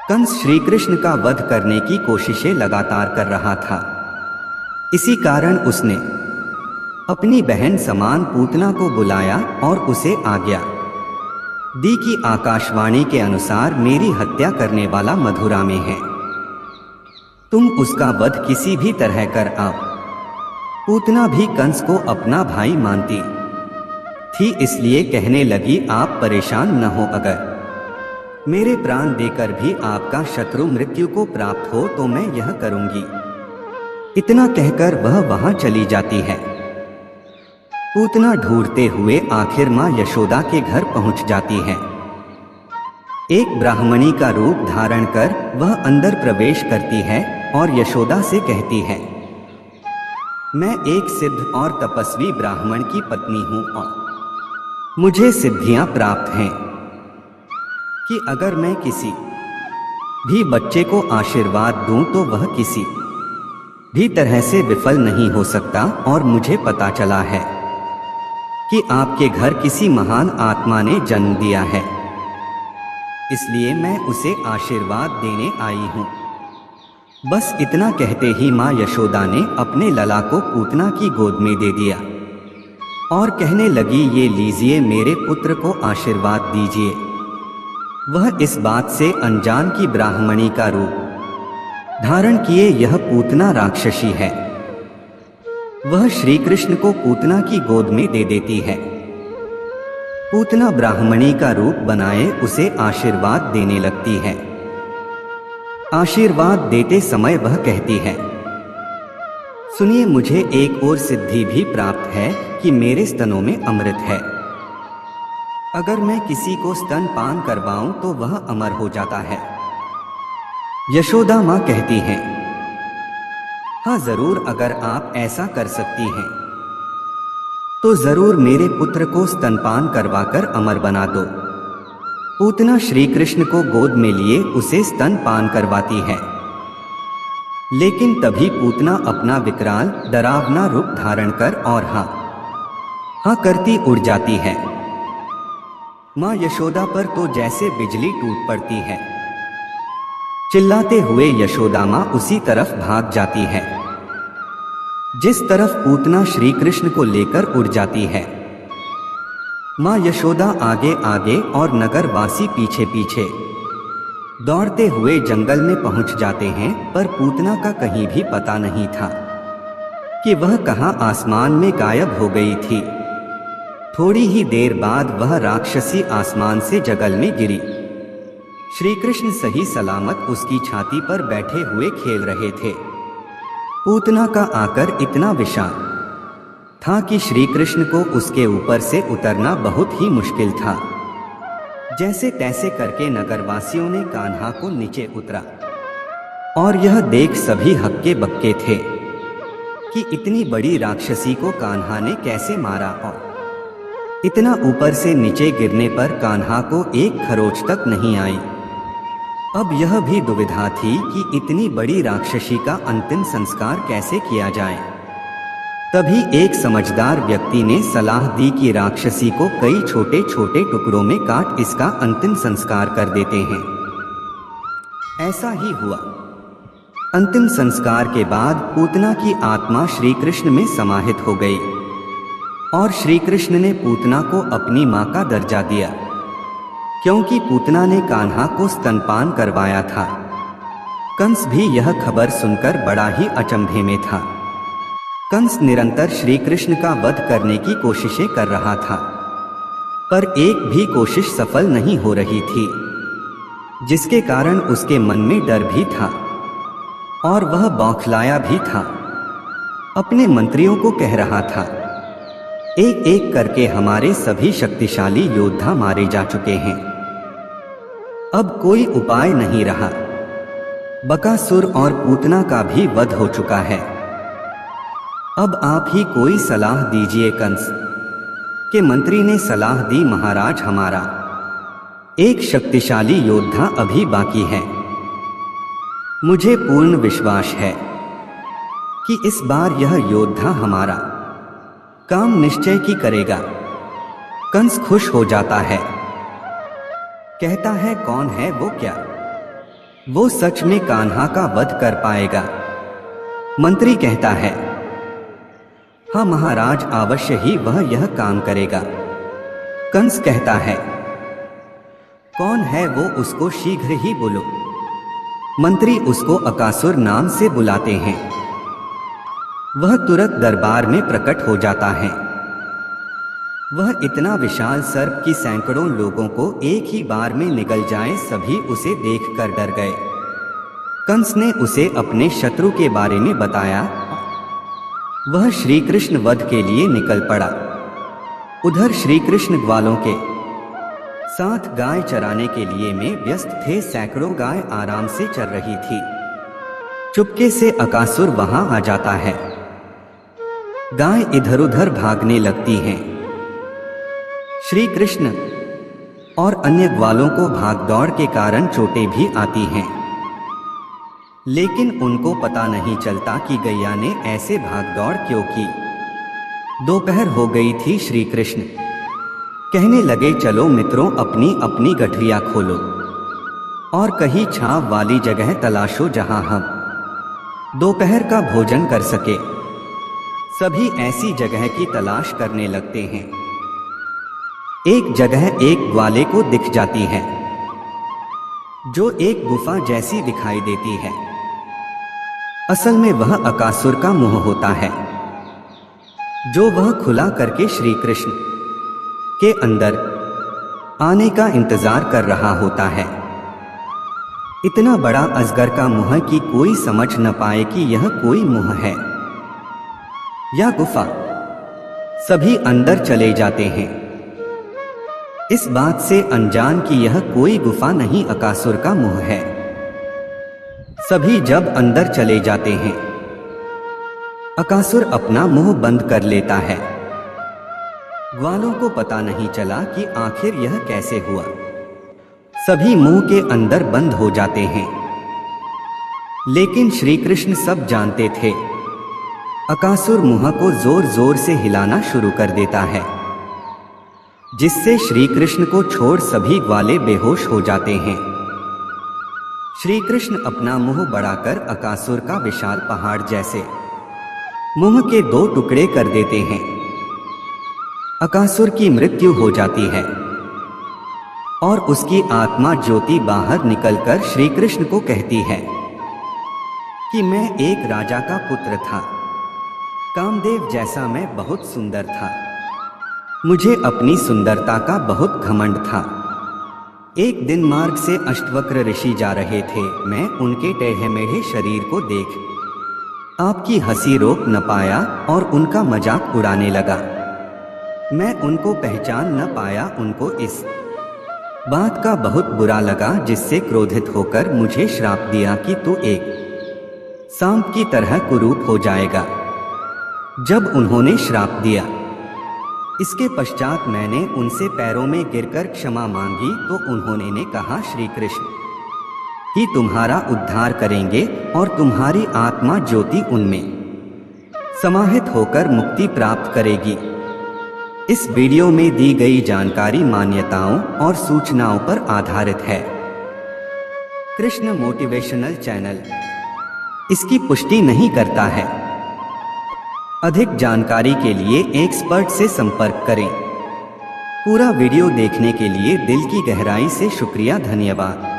कंस श्री कृष्ण का वध करने की कोशिशें लगातार कर रहा था। इसी कारण उसने अपनी बहन समान पूतना को बुलाया और उसे आज्ञा दी कि आकाशवाणी के अनुसार मेरी हत्या करने वाला मथुरा में है। तुम उसका वध किसी भी तरह कर आओ। पूतना भी कंस को अपना भाई मानती थी, इसलिए कहने लगी, आप परेशान न हो, अगर मेरे प्राण देकर भी आपका शत्रु मृत्यु को प्राप्त हो तो मैं यह करूंगी। इतना कहकर वह वहां चली जाती है। पूतना ढूंढते हुए आखिर मां यशोदा के घर पहुंच जाती है। एक ब्राह्मणी का रूप धारण कर वह अंदर प्रवेश करती है और यशोदा से कहती है, मैं एक सिद्ध और तपस्वी ब्राह्मण की पत्नी हूं और मुझे सिद्धियां प्राप्त हैं कि अगर मैं किसी भी बच्चे को आशीर्वाद दूं तो वह किसी भी तरह से विफल नहीं हो सकता, और मुझे पता चला है कि आपके घर किसी महान आत्मा ने जन्म दिया है, इसलिए मैं उसे आशीर्वाद देने आई हूं। बस इतना कहते ही मां यशोदा ने अपने लला को पूतना की गोद में दे दिया और कहने लगी, ये लीजिए, मेरे पुत्र को आशीर्वाद दीजिए। वह इस बात से अनजान की ब्राह्मणी का रूप धारण किए यह पूतना राक्षसी है। वह श्री कृष्ण को पूतना की गोद में दे देती है। पूतना ब्राह्मणी का रूप बनाए उसे आशीर्वाद देने लगती है। आशीर्वाद देते समय वह कहती है, सुनिए, मुझे एक और सिद्धि भी प्राप्त है कि मेरे स्तनों में अमृत है। अगर मैं किसी को स्तन पान करवाऊं तो वह अमर हो जाता है। यशोदा मां कहती हैं, हाँ जरूर, अगर आप ऐसा कर सकती हैं तो जरूर मेरे पुत्र को स्तनपान करवाकर अमर बना दो। पूतना श्री कृष्ण को गोद में लिए उसे स्तनपान करवाती है, लेकिन तभी पूतना अपना विकराल डरावना रूप धारण कर और हाँ हाँ करती उड़ जाती है। मां यशोदा पर तो जैसे बिजली टूट पड़ती है। चिल्लाते हुए यशोदा मां उसी तरफ भाग जाती है जिस तरफ पूतना श्री कृष्ण को लेकर उड़ जाती है। मां यशोदा आगे आगे और नगर वासी पीछे पीछे दौड़ते हुए जंगल में पहुंच जाते हैं, पर पूतना का कहीं भी पता नहीं था कि वह कहां आसमान में गायब हो गई थी। थोड़ी ही देर बाद वह राक्षसी आसमान से जंगल में गिरी। श्री कृष्ण सही सलामत उसकी छाती पर बैठे हुए खेल रहे थे। पूतना का आकर इतना विशाल था कि श्री कृष्ण को उसके ऊपर से उतरना बहुत ही मुश्किल था। जैसे तैसे करके नगरवासियों ने कान्हा को नीचे उतरा, और यह देख सभी हक्के बक्के थे कि इतनी बड़ी राक्षसी को कान्हा ने कैसे मारा, और इतना ऊपर से नीचे गिरने पर कान्हा को एक खरोच तक नहीं आई। अब यह भी दुविधा थी कि इतनी बड़ी राक्षसी का अंतिम संस्कार कैसे किया जाए। तभी एक समझदार व्यक्ति ने सलाह दी कि राक्षसी को कई छोटे छोटे टुकड़ों में काट इसका अंतिम संस्कार कर देते हैं। ऐसा ही हुआ। अंतिम संस्कार के बाद पूतना की आत्मा श्री कृष्ण में समाहित हो गई और श्री कृष्ण ने पूतना को अपनी मां का दर्जा दिया, क्योंकि पूतना ने कान्हा को स्तनपान करवाया था। कंस भी यह खबर सुनकर बड़ा ही अचंभे में था। कंस निरंतर श्री कृष्ण का वध करने की कोशिशें कर रहा था, पर एक भी कोशिश सफल नहीं हो रही थी, जिसके कारण उसके मन में डर भी था और वह बौखलाया भी था। अपने मंत्रियों को कह रहा था, एक एक करके हमारे सभी शक्तिशाली योद्धा मारे जा चुके हैं, अब कोई उपाय नहीं रहा। बकासुर और पूतना का भी वध हो चुका है। अब आप ही कोई सलाह दीजिए। कंस के मंत्री ने सलाह दी, महाराज, हमारा एक शक्तिशाली योद्धा अभी बाकी है। मुझे पूर्ण विश्वास है कि इस बार यह योद्धा हमारा काम निश्चय की करेगा। कंस खुश हो जाता है, कहता है, कौन है वो? क्या वो सच में कान्हा का वध कर पाएगा। मंत्री कहता है, हाँ महाराज, अवश्य ही वह यह काम करेगा। कंस कहता है, कौन है वो, उसको शीघ्र ही बोलो। मंत्री उसको अकासुर नाम से बुलाते हैं। वह तुरंत दरबार में प्रकट हो जाता है। वह इतना विशाल सर्प कि सैकड़ों लोगों को एक ही बार में निगल जाए। सभी उसे देखकर डर गए। कंस ने उसे अपने शत्रु के बारे में बताया। वह श्री कृष्ण वध के लिए निकल पड़ा। उधर श्री कृष्ण ग्वालों के साथ गाय चराने के लिए में व्यस्त थे। सैकड़ों गाय आराम से चर रही थी। चुपके से अकासुर वहां आ जाता है। गाय इधर उधर भागने लगती हैं। श्री कृष्ण और अन्य ग्वालों को भागदौड़ के कारण चोटें भी आती हैं, लेकिन उनको पता नहीं चलता कि गैया ने ऐसे भागदौड़ क्यों की। दोपहर हो गई थी। श्री कृष्ण कहने लगे, चलो मित्रों, अपनी अपनी गठरियां खोलो और कहीं छांव वाली जगह तलाशो जहां हम दोपहर का भोजन कर सके। सभी ऐसी जगह की तलाश करने लगते हैं। एक जगह एक ग्वाले को दिख जाती है, जो एक गुफा जैसी दिखाई देती है। असल में वह अकासुर का मुंह होता है, जो वह खुला करके श्री कृष्ण के अंदर आने का इंतजार कर रहा होता है। इतना बड़ा अजगर का मुंह कि कोई समझ न पाए कि यह कोई मुंह है या गुफा। सभी अंदर चले जाते हैं, इस बात से अनजान कि यह कोई गुफा नहीं, अकासुर का मुंह है। सभी जब अंदर चले जाते हैं, अकासुर अपना मुंह बंद कर लेता है। ग्वालों को पता नहीं चला कि आखिर यह कैसे हुआ। सभी मुंह के अंदर बंद हो जाते हैं, लेकिन श्री कृष्ण सब जानते थे। अकासुर मुंह को जोर जोर से हिलाना शुरू कर देता है, जिससे श्री कृष्ण को छोड़ सभी ग्वाले बेहोश हो जाते हैं। श्री कृष्ण अपना मुंह बढ़ाकर अकासुर का विशाल पहाड़ जैसे मुंह के 2 टुकड़े कर देते हैं। अकासुर की मृत्यु हो जाती है और उसकी आत्मा ज्योति बाहर निकलकर श्री कृष्ण को कहती है कि मैं एक राजा का पुत्र था। कामदेव जैसा मैं बहुत सुंदर था। मुझे अपनी सुंदरता का बहुत घमंड था। एक दिन मार्ग से अष्टवक्र ऋषि जा रहे थे। मैं उनके टेढ़े मेढ़े शरीर को देख आपकी हंसी रोक न पाया और उनका मजाक उड़ाने लगा। मैं उनको पहचान न पाया। उनको इस बात का बहुत बुरा लगा, जिससे क्रोधित होकर मुझे श्राप दिया कि तू एक सांप की तरह कुरूप हो जाएगा। जब उन्होंने श्राप दिया, इसके पश्चात मैंने उनसे पैरों में गिरकर क्षमा मांगी, तो उन्होंने ने कहा, श्री कृष्ण ही तुम्हारा उद्धार करेंगे और तुम्हारी आत्मा ज्योति उनमें समाहित होकर मुक्ति प्राप्त करेगी। इस वीडियो में दी गई जानकारी मान्यताओं और सूचनाओं पर आधारित है। कृष्ण मोटिवेशनल चैनल इसकी पुष्टि नहीं करता है। अधिक जानकारी के लिए एक्सपर्ट से संपर्क करें। पूरा वीडियो देखने के लिए दिल की गहराई से शुक्रिया, धन्यवाद।